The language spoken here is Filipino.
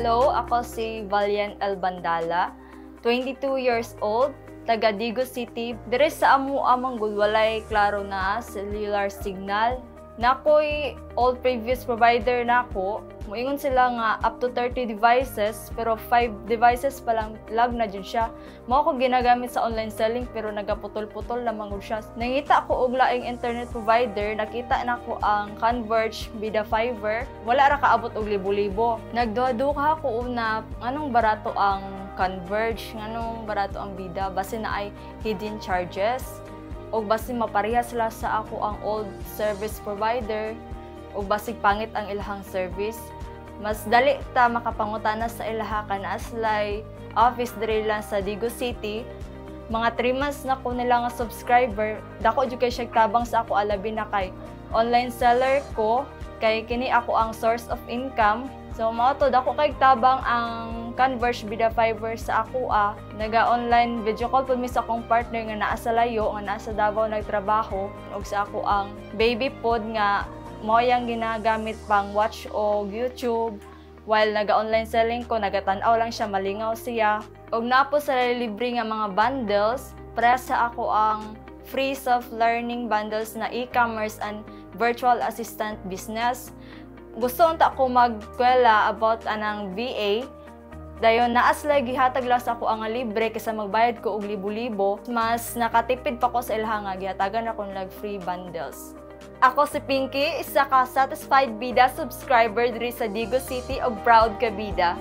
Hello, ako si Valian L. Bandala, 22 years old, taga Digo City. Dire sa among walay klaro na cellular signal. Nakoy all previous provider nako, moingon sila nga up to 30 devices pero 5 devices pa lang lag na jud siya. Mao ko ginagamit sa online selling pero nagaputol-putol lamang gud siya. Nangita ako og laing internet provider, nakita nako ang Converge, Bida Fiber, wala ra kaabot og libo-libo. Nagduha-duha ako una anong barato ang Converge, nganong barato ang Bida, base na ay hidden charges. O basig maparehas sila sa ako ang old service provider o basig pangit ang ilahang service. Mas dali ta makapangutana sa ilaha kana aslay office diri lang sa Digo City. Mga 3 months na ko nila nga subscriber, dako jud kay siya tabang sa ako alabi na kay online seller ko, kay kini ako ang source of income. So mao to dako kay tabang ang Converge Bida Fiber sa ako naga-online video call pud mi sa akong partner nga naa sa layo, nga naa sa Davao nagtrabaho, ug sa ako ang baby pod nga mao yang ginagamit pang watch og YouTube. While naga-online selling ko, nagatan-aw lang siya, malingaw siya. Ug napo sa libre nga mga bundles, para sa ako ang free self-learning bundles na e-commerce and virtual assistant business. Gusto unta ko magkwela about anang VA. Dayon naas lagi gihatag lang sa ako ang libre kaysa magbayad ko og libo-libo. Mas nakatipid pa ko sa ilha nga gihatagan ako ng free bundles. Ako si Pinky, isa ka satisfied bida subscriber diri sa Digo City og proud ka bida.